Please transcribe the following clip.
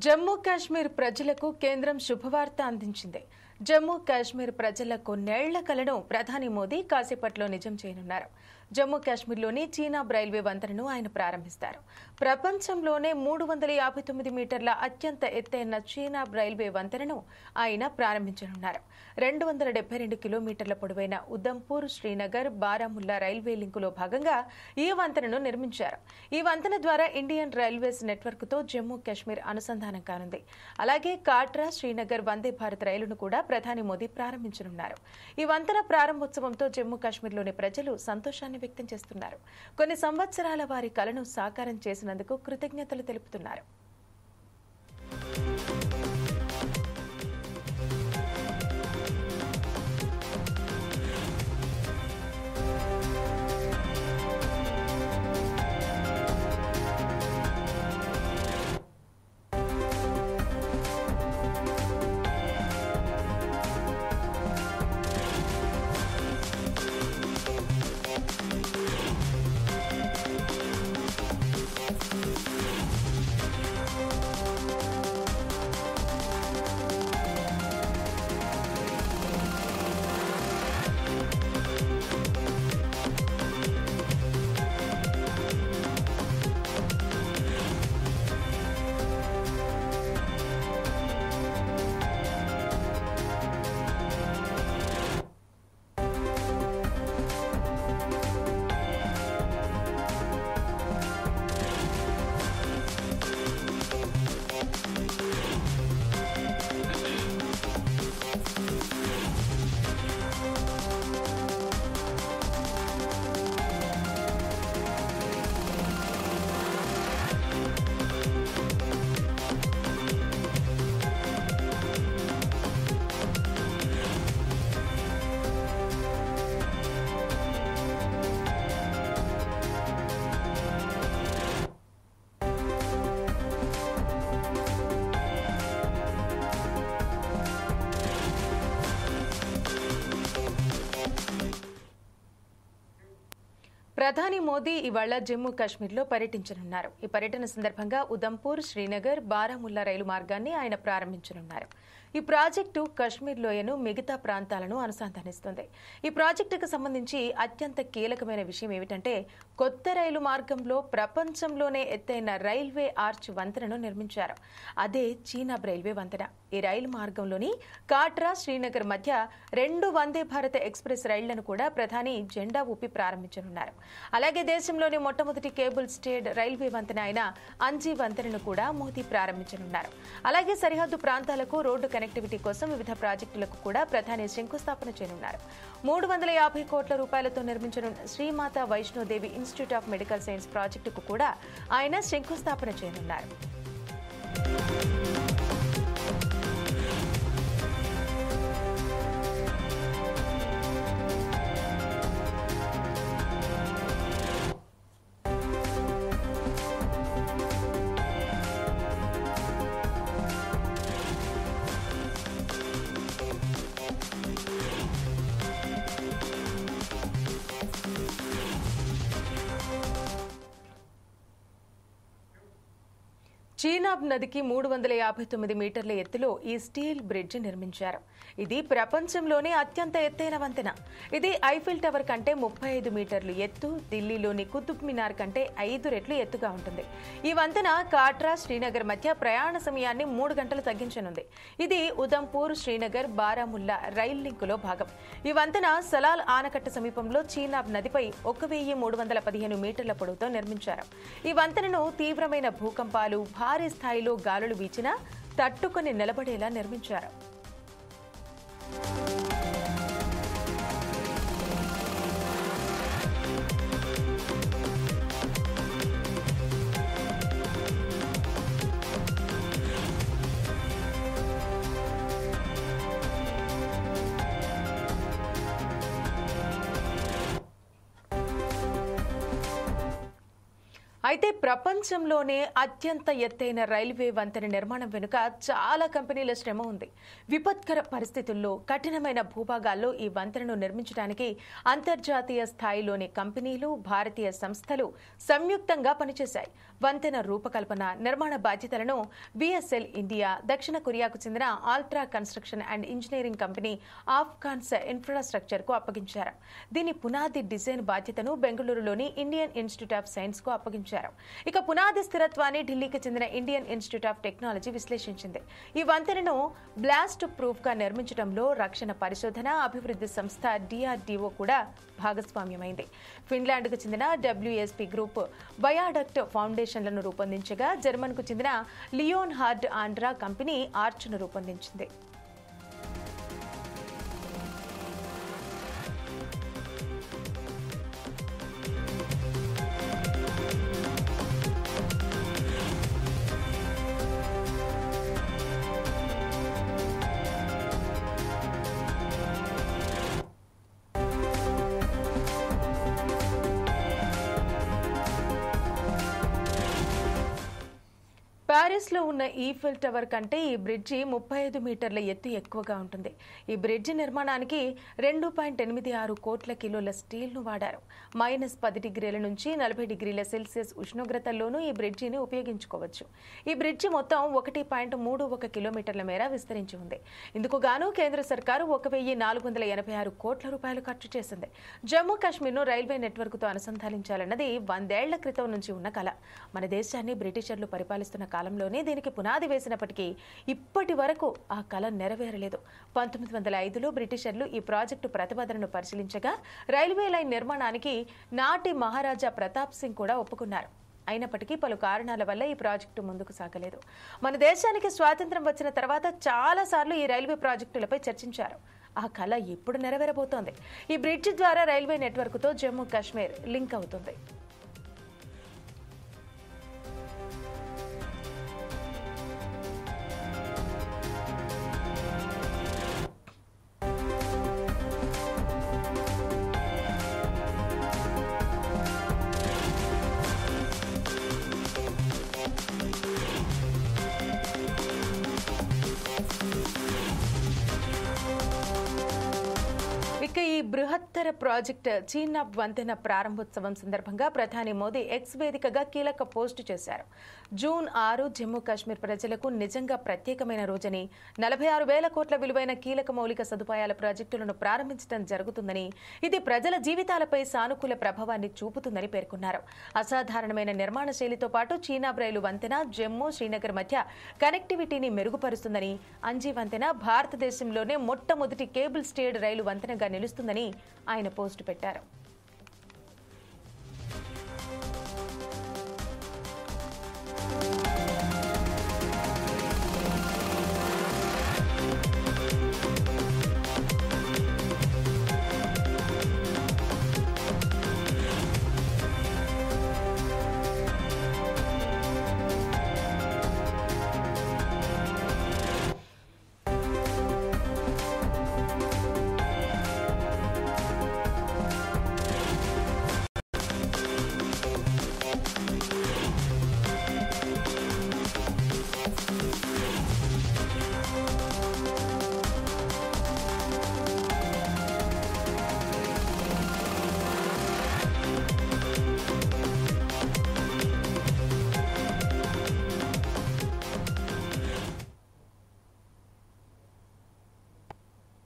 జమ్మూ కాశ్మీర్ ప్రజలకు కేంద్రం శుభవార్త అందించింది. జమ్మూ కాశ్మీర్ ప్రజల కొన్నేళ్ల కలను ప్రధాని మోదీ కాసేపట్లో నిజం చేయనున్నారు. జమ్మూ కాశ్మీర్లోని చీనాబ్ రైల్వే వంతెనను ఆయన ప్రారంభిస్తారు. ప్రపంచంలోనే 359 మీటర్ల అత్యంత ఎత్తైన చీనాబ్ రైల్వే వంతెనను ఆయన ప్రారంభించనున్నారు. 272 కిలోమీటర్ల పొడవైన ఉదంపూర్ శ్రీనగర్ బారాముల్లా రైల్వే లింకులో భాగంగా ఈ వంతెనను నిర్మించారు. ఈ వంతెన ద్వారా ఇండియన్ రైల్వేస్ నెట్వర్క్ తో జమ్మూ కాశ్మీర్ అనుసంధానం కానుంది. అలాగే కాట్రా శ్రీనగర్ వందే భారత్ రైలును కూడా ప్రధాని మోదీ ప్రారంభించనున్నారు. ఈ వంతెన ప్రారంభోత్సవంతో జమ్మూ కాశ్మీర్లోని ప్రజలు సంతోషాన్ని వ్యక్తం చేస్తున్నారు. కొన్ని సంవత్సరాల వారి కలను సాకారం చేసినందుకు కృతజ్ఞతలు తెలుపుతున్నారు. ప్రధాని మోదీ ఇవాళ జమ్మూ కాశ్మీర్లో పర్యటించనున్నారు. ఈ పర్యటన సందర్భంగా ఉదంపూర్ శ్రీనగర్ బారాముల్లా రైలు మార్గాన్ని ఆయన ప్రారంభించనున్నారు. ఈ ప్రాజెక్టు కశ్మీర్ లోయను మిగతా ప్రాంతాలను అనుసంధానిస్తుంది. ఈ ప్రాజెక్టుకు సంబంధించి అత్యంత కీలకమైన విషయం ఏమిటంటే కొత్త రైలు మార్గంలో ప్రపంచంలోనే ఎత్తైన రైల్వే ఆర్చ్ వంతెనను నిర్మించారు. అదే చీనాబ్ రైల్వే వంతెన. ఈ రైలు మార్గంలోని కాట్రా శ్రీనగర్ మధ్య 2 వందే భారత్ ఎక్స్ప్రెస్ రైళ్లను కూడా ప్రధాని జెండా ఊపి ప్రారంభించనున్నారు. అలాగే దేశంలోని మొట్టమొదటి కేబుల్ స్టేడ్ రైల్వే వంతెన అయిన అంజీ వంతెనను కూడా మోదీ ప్రారంభించనున్నారు. అలాగే సరిహద్దు ప్రాంతాలకు రోడ్డు కనెక్టివిటీ కోసం వివిధ ప్రాజెక్టులకు కూడా ప్రధాని శంకుస్థాపన చేయనున్నారు. 350 కోట్ల రూపాయలతో నిర్మించనున్న Shri Mata Vaishno Devi institute of medical science ప్రాజెక్టుకు కూడా ఆయన శంకుస్థాపన చేయనున్నారు. చీనాబ్ నదికి 359 మీటర్ల ఎత్తులో ఈ స్టీల్ బ్రిడ్జ్ నిర్మించారు. ఇది ప్రపంచంలోనే అత్యంత ఎత్తైన వంతెన. ఇది ఐఫిల్ టవర్ కంటే 35 మీటర్లు ఎత్తు, ఢిల్లీలోని కుతుబ్ మినార్ కంటే 5 రెట్లు ఎత్తుగా ఉంటుంది. ఈ వంతెన కాట్రా శ్రీనగర్ మధ్య ప్రయాణ సమయాన్ని 3 గంటలు తగ్గించనుంది. ఇది ఉదంపూర్ శ్రీనగర్ బారాముల్లా రైల్ లింకులో భాగం. ఈ వంతెన సలాల్ ఆనకట్ట సమీపంలో చీనాబ్ నదిపై 1315 మీటర్ల పొడవుతో నిర్మించారు. ఈ వంతెనను తీవ్రమైన భూకంపాలు, భారీ స్థాయిలో గాలులు వీచినా తట్టుకొని నిలబడేలా నిర్మించారు. అయితే ప్రపంచంలోనే అత్యంత ఎత్తైన రైల్వే వంతెన నిర్మాణం వెనుక చాలా కంపెనీల శ్రమ ఉంది. విపత్కర పరిస్థితుల్లో కఠినమైన భూభాగాల్లో ఈ వంతెనను నిర్మించడానికి అంతర్జాతీయ స్థాయిలోని కంపెనీలు, భారతీయ సంస్థలు సంయుక్తంగా పనిచేశాయి. వంతెన రూపకల్పన, నిర్మాణ బాధ్యతలను బిఎస్ఎల్ ఇండియా, దక్షిణ కొరియాకు చెందిన ultra construction and engineering company Afcons infrastructure కు అప్పగించారు. దీని పునాది డిజైన్ బాధ్యతను బెంగళూరులోని ఇండియన్ ఇన్స్టిట్యూట్ ఆఫ్ సైన్స్ కు అప్పగించారు. ఇక పునాది స్థిరత్వాన్ని ఢిల్లీకి చెందిన ఇండియన్ ఇన్స్టిట్యూట్ ఆఫ్ టెక్నాలజీ విశ్లేషించింది. ఈ వంతెనను బ్లాస్ట్ ప్రూఫ్ గా నిర్మించడంలో రక్షణ పరిశోధన అభివృద్ధి సంస్థ DRDO కూడా భాగస్వామ్యమైంది. ఫిన్లాండ్ కు చెందిన WSP గ్రూప్ బయాడక్ట్ ఫౌండేషన్లను రూపొందించగా, జర్మన్ కు చెందిన లియోన్ హార్డ్ ఆండ్రా కంపెనీ ఆర్చ్ను రూపొందించింది. ప్యారిస్ లో ఉన్న ఈఫెల్ టవర్ కంటే ఈ బ్రిడ్జి 35 మీటర్ల ఎత్తు ఎక్కువగా ఉంటుంది. ఈ బ్రిడ్జి నిర్మాణానికి 2.86 కోట్ల కిలోల స్టీల్ ను వాడారు. -10 డిగ్రీల నుంచి 40 డిగ్రీల సెల్సియస్ ఉష్ణోగ్రతల్లోనూ ఈ బ్రిడ్జిని ఉపయోగించుకోవచ్చు. ఈ బ్రిడ్జి మొత్తం 1.31 కిలోమీటర్ల మేర విస్తరించి ఉంది. ఇందుకు గాను కేంద్ర సర్కారు 1,486 కోట్ల రూపాయలు ఖర్చు చేసింది. జమ్మూ కాశ్మీర్ ను రైల్వే నెట్వర్క్ తో అనుసంధానించాలన్నది 100 ఏళ్ల క్రితం నుంచి ఉన్న కల. మన దేశాన్ని బ్రిటిషర్లు పరిపాలిస్తున్న కాలంలోనే దీనికి పునాది వేసినప్పటికీ ఇప్పటి వరకు ఆ కల నెరవేరలేదు. 1905లో బ్రిటిషర్లు ఈ ప్రాజెక్టు ప్రతిపాదనను పరిశీలించగా రైల్వే లైన్ నిర్మాణానికి నాటి మహారాజా ప్రతాప్ సింగ్ కూడా ఒప్పుకున్నారు. అయినప్పటికీ పలు కారణాల వల్ల ఈ ప్రాజెక్టు ముందుకు సాగలేదు. మన దేశానికి స్వాతంత్ర్యం వచ్చిన తర్వాత చాలా సార్లు ఈ రైల్వే ప్రాజెక్టులపై చర్చించారు. ఆ కల ఎప్పుడు నెరవేరబోతోంది? ఈ బ్రిడ్జి ద్వారా రైల్వే నెట్వర్క్ తో జమ్మూ కాశ్మీర్ లింక్ అవుతుంది. ఇక ఈ బృహత్తర ప్రాజెక్ట్ చీనాబ్ వంతెన ప్రారంభోత్సవం సందర్భంగా ప్రధాని మోదీ ఎక్స్ వేదికగా కీలక పోస్టు చేశారు. జూన్ 6 జమ్మూ కాశ్మీర్ ప్రజలకు నిజంగా ప్రత్యేకమైన రోజని, 46,000 కోట్ల విలువైన కీలక మౌలిక సదుపాయాల ప్రాజెక్టులను ప్రారంభించడం జరుగుతుందని, ఇది ప్రజల జీవితాలపై సానుకూల ప్రభావాన్ని చూపుతుందని పేర్కొన్నారు. అసాధారణమైన నిర్మాణ శైలితో పాటు చీనాబ్ రైలు వంతెన జమ్మూ, శ్రీనగర్ మధ్య కనెక్టివిటీని మెరుగుపరుస్తుందని, అంజీ వంతెన భారతదేశంలోనే మొట్టమొదటి కేబుల్ స్టేడ్ రైలు వంతెనగా నిలుస్తుందని ఆయన పోస్టు పెట్టారు.